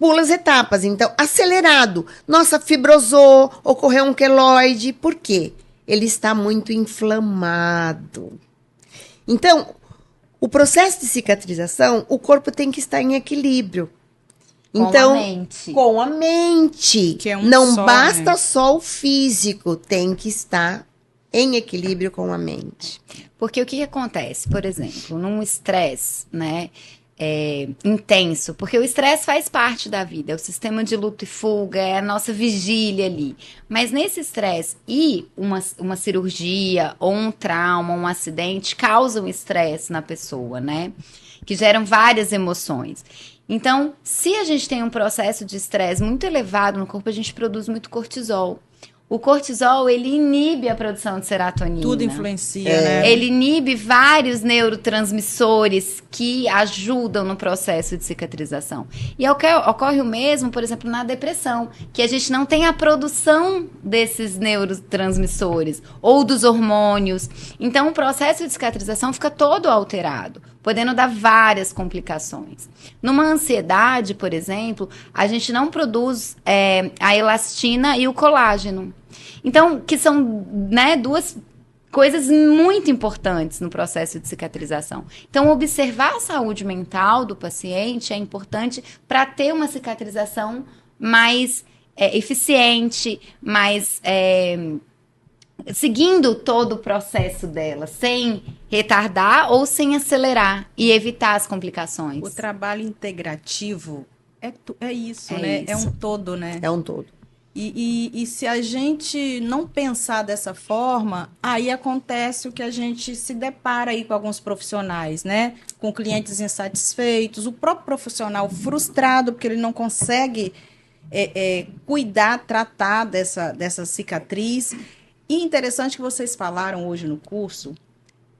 pula as etapas. Então, acelerado. Nossa, fibrosou, ocorreu um queloide. Por quê? Ele está muito inflamado. Então, o processo de cicatrização, o corpo tem que estar em equilíbrio. Então, com a mente. Com a mente. Que é um não só, basta né? só o físico, tem que estar em equilíbrio com a mente. Porque o que acontece, por exemplo, num estresse, né, intenso, porque o estresse faz parte da vida, é o sistema de luta e fuga, é a nossa vigília ali. Mas nesse estresse e uma cirurgia ou um trauma, um acidente, causam estresse na pessoa, né? Que geram várias emoções. Então, se a gente tem um processo de estresse muito elevado no corpo, a gente produz muito cortisol. O cortisol, ele inibe a produção de serotonina. Tudo influencia, né? Ele inibe vários neurotransmissores que ajudam no processo de cicatrização. E ocorre o mesmo, por exemplo, na depressão, que a gente não tem a produção desses neurotransmissores ou dos hormônios. Então, o processo de cicatrização fica todo alterado, podendo dar várias complicações. Numa ansiedade, por exemplo, a gente não produz a elastina e o colágeno. Então, que são, né, duas coisas muito importantes no processo de cicatrização. Então, observar a saúde mental do paciente é importante para ter uma cicatrização mais eficiente, mais seguindo todo o processo dela, sem retardar ou sem acelerar e evitar as complicações. O trabalho integrativo é isso, É né? isso. É um todo, né? É um todo. E se a gente não pensar dessa forma, aí acontece o que a gente se depara aí com alguns profissionais, né? Com clientes insatisfeitos, o próprio profissional frustrado porque ele não consegue cuidar, tratar dessa cicatriz. E interessante que vocês falaram hoje no curso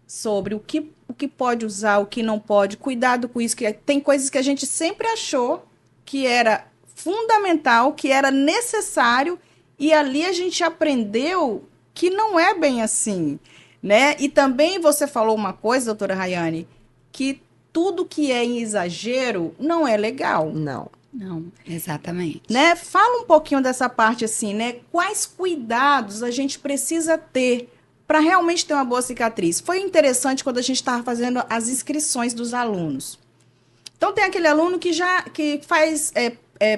sobre o que pode usar, o que não pode. Cuidado com isso, que tem coisas que a gente sempre achou que era fundamental, que era necessário, e ali a gente aprendeu que não é bem assim, né? E também você falou uma coisa, doutora Rayane, que tudo que é em exagero não é legal. Não. Não, exatamente. Né? Fala um pouquinho dessa parte assim, né? Quais cuidados a gente precisa ter para realmente ter uma boa cicatriz? Foi interessante quando a gente estava fazendo as inscrições dos alunos. Então tem aquele aluno que faz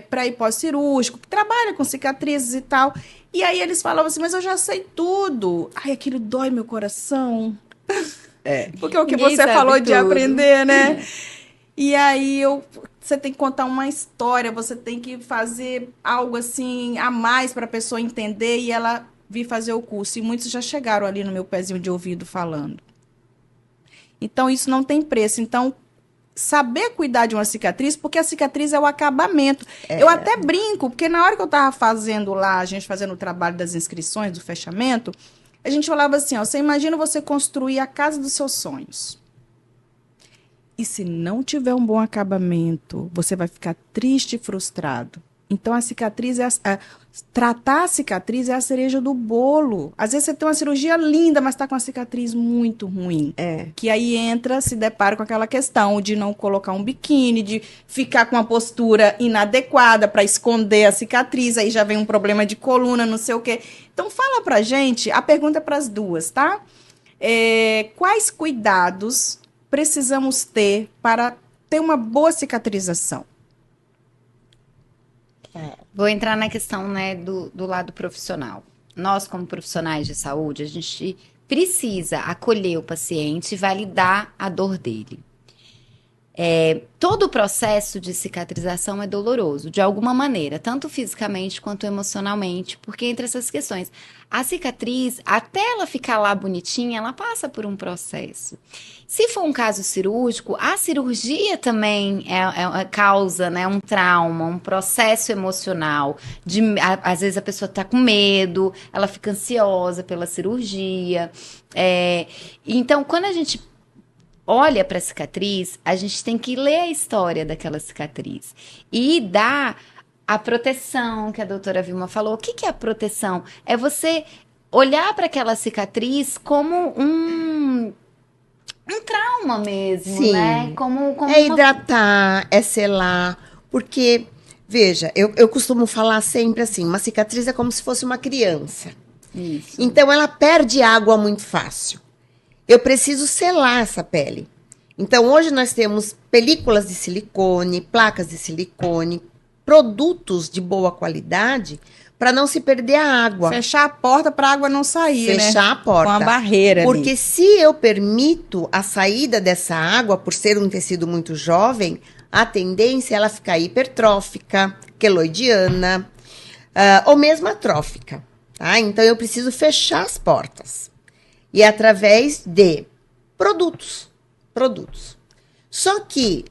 pré e pós-cirúrgico, que trabalha com cicatrizes e tal. E aí eles falavam assim, mas eu já sei tudo. Ai, aquilo dói meu coração. Porque é o que Ninguém você sabe falou de tudo. aprender, né? E aí você tem que contar uma história, você tem que fazer algo assim a mais para a pessoa entender e ela vir fazer o curso. E muitos já chegaram ali no meu pezinho de ouvido falando. Então, isso não tem preço. Então, saber cuidar de uma cicatriz, porque a cicatriz é o acabamento. Eu até brinco, porque na hora que eu estava fazendo lá, a gente fazendo o trabalho das inscrições, do fechamento, a gente falava assim, ó, você imagina você construir a casa dos seus sonhos. E se não tiver um bom acabamento, você vai ficar triste e frustrado. Então, a cicatriz tratar a cicatriz é a cereja do bolo. Às vezes você tem uma cirurgia linda, mas está com uma cicatriz muito ruim. Que aí se depara com aquela questão de não colocar um biquíni, de ficar com uma postura inadequada para esconder a cicatriz, aí já vem um problema de coluna, não sei o quê. Então, fala pra gente, a pergunta é para as duas, tá? Quais cuidados precisamos ter para ter uma boa cicatrização? Vou entrar na questão, né, do lado profissional. Nós, como profissionais de saúde, a gente precisa acolher o paciente e validar a dor dele. Todo o processo de cicatrização é doloroso, de alguma maneira, tanto fisicamente quanto emocionalmente, porque entre essas questões, a cicatriz, até ela ficar lá bonitinha, ela passa por um processo. Se for um caso cirúrgico, a cirurgia também causa, né, um trauma, um processo emocional. Às vezes a pessoa está com medo, ela fica ansiosa pela cirurgia. Então, quando a gente olha para a cicatriz, a gente tem que ler a história daquela cicatriz e dar a proteção que a doutora Vilma falou. O que é a proteção? É você olhar para aquela cicatriz como um trauma mesmo, Sim. né? Como hidratar, selar, porque Veja, eu costumo falar sempre assim, uma cicatriz é como se fosse uma criança. Isso. Então, ela perde água muito fácil. Eu preciso selar essa pele. Então, hoje nós temos películas de silicone, placas de silicone, produtos de boa qualidade para não se perder a água. Fechar a porta para a água não sair, né? Fechar a porta. Com a barreira Porque ali. se eu permito a saída dessa água, por ser um tecido muito jovem, a tendência é ela ficar hipertrófica, queloidiana, ou mesmo atrófica. Tá? Então, eu preciso fechar as portas. E através de produtos. Só que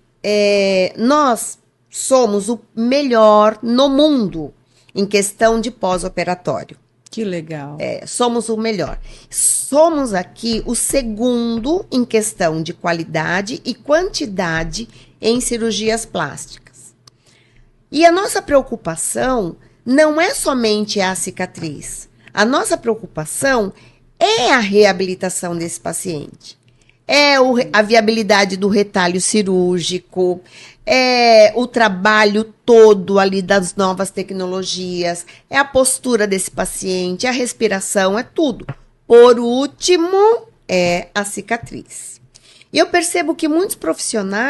nós somos o melhor no mundo em questão de pós-operatório. Que legal. Somos o melhor. Somos aqui o segundo em questão de qualidade e quantidade em cirurgias plásticas. E a nossa preocupação não é somente a cicatriz. A nossa preocupação é a reabilitação desse paciente. É a viabilidade do retalho cirúrgico, é o trabalho todo ali das novas tecnologias, é a postura desse paciente, a respiração, é tudo. Por último, é a cicatriz. E eu percebo que muitos profissionais